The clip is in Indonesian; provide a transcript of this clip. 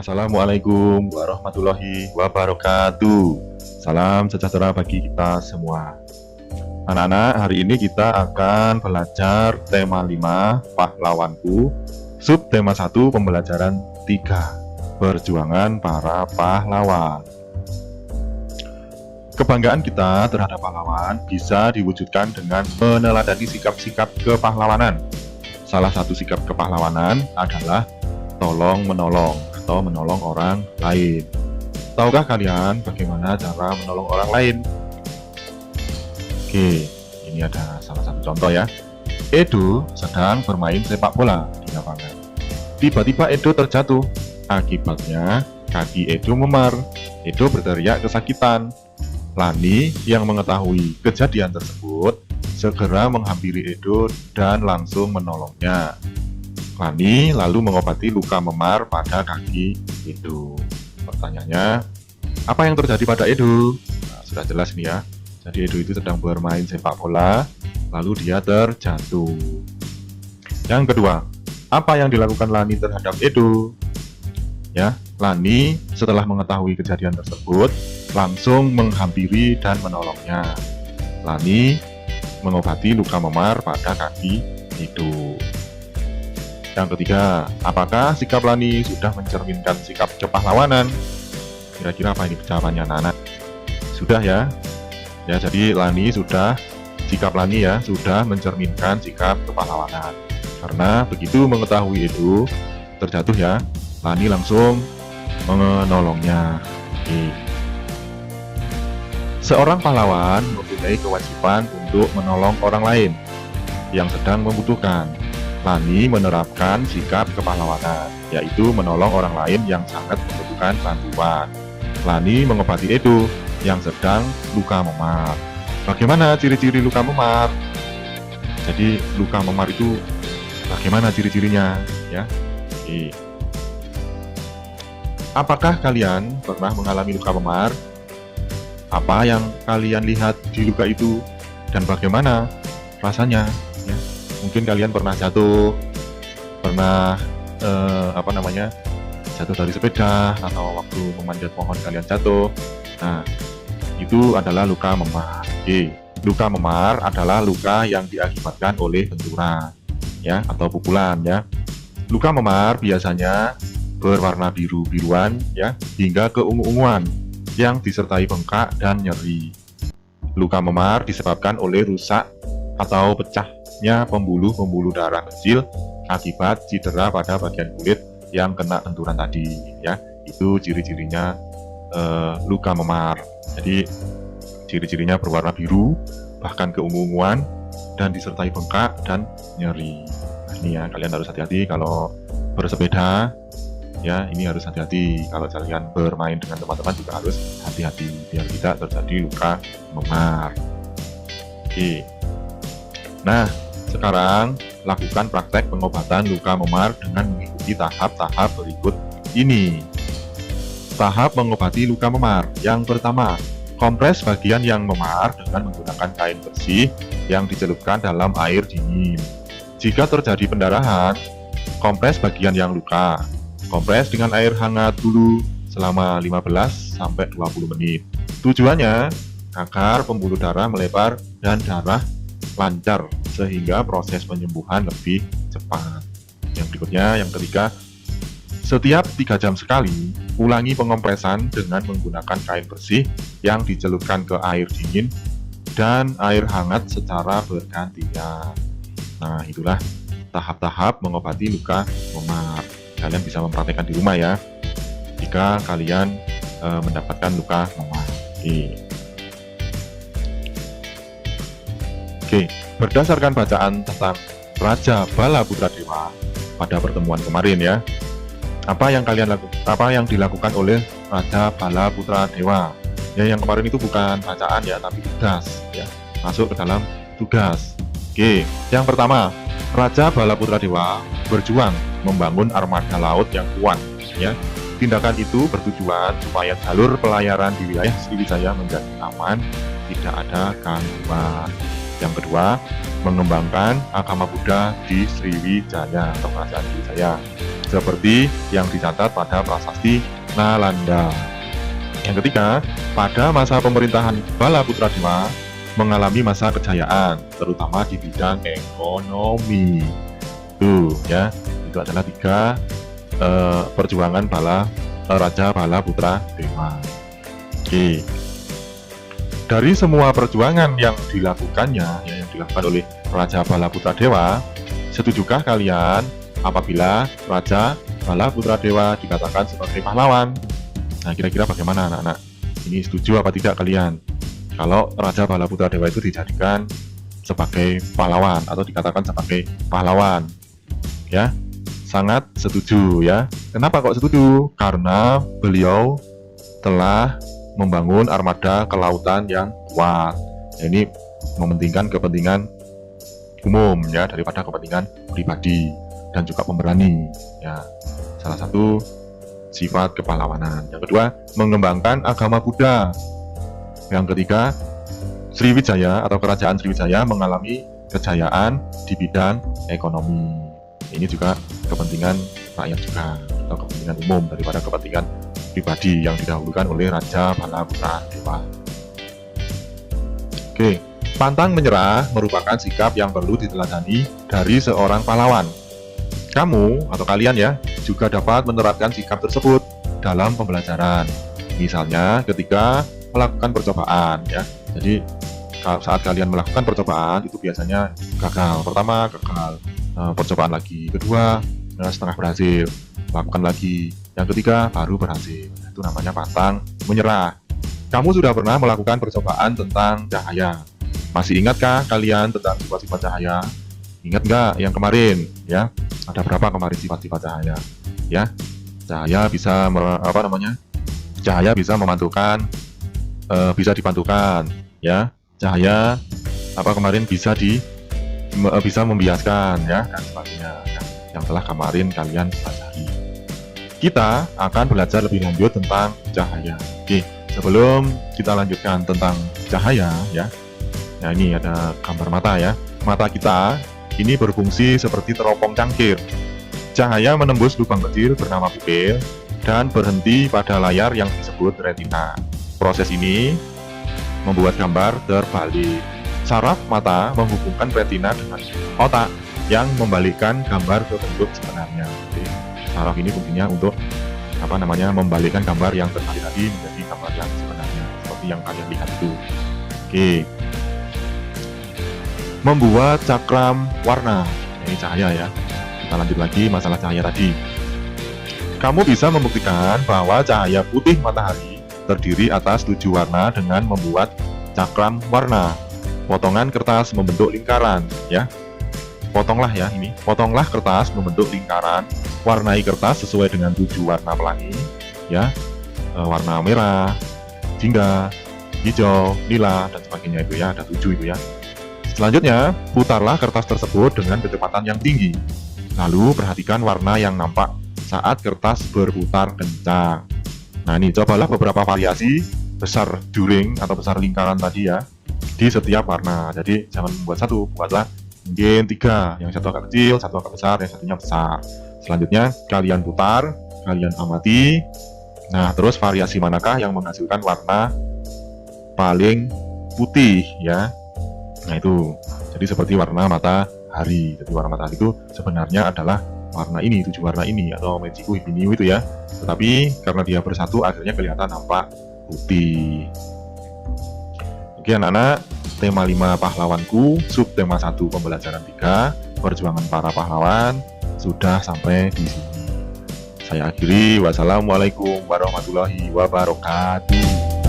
Assalamualaikum warahmatullahi wabarakatuh. Salam sejahtera bagi kita semua. Anak-anak, hari ini kita akan belajar tema 5 pahlawanku, subtema 1 pembelajaran 3 perjuangan para pahlawan. Kebanggaan kita terhadap pahlawan bisa diwujudkan dengan meneladani sikap-sikap kepahlawanan. Salah satu sikap kepahlawanan adalah tolong menolong atau menolong orang lain. Tahukah kalian bagaimana cara menolong orang lain? Oke, ini ada salah satu contoh ya. Edo sedang bermain sepak bola di lapangan. Tiba-tiba Edo terjatuh. Akibatnya kaki Edo memar. Edo berteriak kesakitan. Lani yang mengetahui kejadian tersebut segera menghampiri Edo dan langsung menolongnya. Lani lalu mengobati luka memar pada kaki Edo. Pertanyaannya, apa yang terjadi pada Edo? Nah, sudah jelas nih ya. Jadi Edo itu sedang bermain sepak bola, lalu dia terjatuh. Yang kedua, apa yang dilakukan Lani terhadap Edo? Ya, Lani setelah mengetahui kejadian tersebut langsung menghampiri dan menolongnya. Lani mengobati luka memar pada kaki Edo. Yang ketiga, apakah sikap Lani sudah mencerminkan sikap kepahlawanan? Kira-kira apa ini jawabannya anak-anak? Sudah ya. Ya, jadi sikap Lani ya sudah mencerminkan sikap kepahlawanan. Karena begitu mengetahui Edo terjatuh ya, Lani langsung menolongnya. Oke. Seorang pahlawan mempunyai kewajiban untuk menolong orang lain yang sedang membutuhkan. Lani menerapkan sikap kepahlawanan, yaitu menolong orang lain yang sangat membutuhkan bantuan. Lani mengobati Edo yang sedang luka memar. Bagaimana ciri-ciri luka memar? Jadi luka memar itu bagaimana ciri-cirinya? Ya. Oke. Apakah kalian pernah mengalami luka memar? Apa yang kalian lihat di luka itu dan bagaimana rasanya? Ya. Mungkin kalian pernah jatuh, pernah jatuh dari sepeda, atau waktu memanjat pohon kalian jatuh. Nah, itu adalah luka memar. Oke. Luka memar adalah luka yang diakibatkan oleh benturan, ya, atau pukulan, ya. Luka memar biasanya berwarna biru-biruan, ya, hingga ke ungu-unguan, yang disertai bengkak dan nyeri. Luka memar disebabkan oleh rusak atau pecahnya pembuluh-pembuluh darah kecil akibat cedera pada bagian kulit yang kena benturan tadi, ya. Itu ciri-cirinya luka memar. Jadi ciri-cirinya berwarna biru, bahkan keungu-unguan, dan disertai bengkak dan nyeri. Nah, ini ya, kalian harus hati-hati kalau bersepeda. Ya, ini harus hati-hati. Kalau kalian bermain dengan teman-teman juga harus hati-hati biar tidak terjadi luka memar. Oke. Nah, sekarang lakukan praktek pengobatan luka memar dengan mengikuti tahap-tahap berikut ini. Tahap mengobati luka memar. Yang pertama, kompres bagian yang memar dengan menggunakan kain bersih yang dicelupkan dalam air dingin. Jika terjadi pendarahan, kompres bagian yang luka. Kompres dengan air hangat dulu selama 15-20 menit. Tujuannya agar pembuluh darah melebar dan darah lancar sehingga proses penyembuhan lebih cepat. Yang berikutnya, yang ketiga, setiap 3 jam sekali, ulangi pengompresan dengan menggunakan kain bersih yang dicelupkan ke air dingin dan air hangat secara bergantian. Nah, itulah tahap-tahap mengobati luka memar. Kalian bisa mempraktekkan di rumah ya, jika kalian mendapatkan luka memar. Oke, berdasarkan bacaan tentang Raja Bala Putra Dewa pada pertemuan kemarin ya, apa yang dilakukan oleh Raja Bala Putra Dewa? Ya, yang kemarin itu bukan bacaan ya, tapi tugas ya, masuk ke dalam tugas. Oke, yang pertama, Raja Bala Putra Dewa berjuang membangun armada laut yang kuat, ya. Tindakan itu bertujuan supaya jalur pelayaran di wilayah Sriwijaya menjadi aman, tidak ada gangguan. Yang kedua, mengembangkan agama Buddha di Sriwijaya atau Kerajaan Sriwijaya, seperti yang dicatat pada prasasti Nalanda. Yang ketiga, pada masa pemerintahan Balaputra Dewa mengalami masa kejayaan, terutama di bidang ekonomi. Itu ya, itu adalah 3 perjuangan Raja Balaputra Dewa. Oke. Dari semua perjuangan yang dilakukannya, yang dilakukan oleh Raja Balaputra Dewa, setujukah kalian apabila Raja Balaputra Dewa dikatakan sebagai pahlawan? Nah, kira-kira bagaimana anak-anak? Ini setuju apa tidak kalian? Kalau Raja Balaputra Dewa itu dijadikan sebagai pahlawan atau dikatakan sebagai pahlawan, ya, sangat setuju ya. Kenapa kok setuju? Karena beliau telah membangun armada kelautan yang kuat. Ini mementingkan kepentingan umum ya daripada kepentingan pribadi, dan juga pemberani ya. Salah satu sifat kepahlawanan. Yang kedua, mengembangkan agama Buddha. Yang ketiga, Sriwijaya atau Kerajaan Sriwijaya mengalami kejayaan di bidang ekonomi. Ini juga kepentingan rakyat juga atau kepentingan umum daripada kepentingan pribadi yang didahulukan oleh Raja Balaputra Dewa. Oke, pantang menyerah merupakan sikap yang perlu diteladani dari seorang pahlawan. Kamu atau kalian ya juga dapat menerapkan sikap tersebut dalam pembelajaran. Misalnya ketika melakukan percobaan ya. Jadi saat kalian melakukan percobaan itu biasanya gagal. Pertama gagal, percobaan lagi, kedua setengah berhasil, lakukan lagi, yang ketiga baru berhasil. Itu namanya pantang menyerah. Kamu sudah pernah melakukan percobaan tentang cahaya. Masih ingatkah kalian tentang sifat-sifat cahaya? Ingat nggak yang kemarin ya? Ada berapa kemarin sifat-sifat cahaya? Ya, cahaya bisa Cahaya bisa memantulkan, bisa dipantulkan, ya. Cahaya kemarin bisa membiaskan, ya, dan sebagainya. Ya, yang telah kemarin kalian pelajari. Kita akan belajar lebih lanjut tentang cahaya. Oke, sebelum kita lanjutkan tentang cahaya, ya. Nah, ini ada gambar mata ya. Mata kita ini berfungsi seperti teropong cangkir. Cahaya menembus lubang kecil bernama pupil dan berhenti pada layar yang disebut retina. Proses ini membuat gambar terbalik. Saraf mata menghubungkan retina dengan otak yang membalikkan gambar ke bentuk sebenarnya. Jadi, saraf ini fungsinya untuk membalikkan gambar yang terbalik tadi menjadi gambar yang sebenarnya, seperti yang kalian lihat itu. Oke. Membuat cakram warna, ini cahaya ya. Kita lanjut lagi masalah cahaya tadi. Kamu bisa membuktikan bahwa cahaya putih matahari terdiri atas 7 warna dengan membuat cakram warna. Potongan kertas membentuk lingkaran ya. Potonglah kertas membentuk lingkaran. Warnai kertas sesuai dengan 7 warna pelangi ya. Warna merah, jingga, hijau, nila, dan sebagainya itu ya. Ada 7 itu ya. Selanjutnya, putarlah kertas tersebut dengan kecepatan yang tinggi. Lalu perhatikan warna yang nampak saat kertas berputar kencang. Nah, ini cobalah beberapa variasi besar during atau besar lingkaran tadi ya di setiap warna. Jadi jangan membuat satu, buatlah mungkin 3, yang satu agak kecil, satu agak besar, yang satunya besar. Selanjutnya kalian putar, kalian amati. Nah, terus variasi manakah yang menghasilkan warna paling putih ya. Nah, itu jadi seperti warna matahari. Jadi warna matahari itu sebenarnya adalah warna ini, 7 warna ini atau Mechiku Hibiniu itu ya. Tetapi karena dia bersatu akhirnya kelihatan nampak putih. Oke anak-anak, tema 5 pahlawanku, subtema 1 pembelajaran 3 perjuangan para pahlawan sudah sampai di sini. Saya akhiri, wassalamualaikum warahmatullahi wabarakatuh.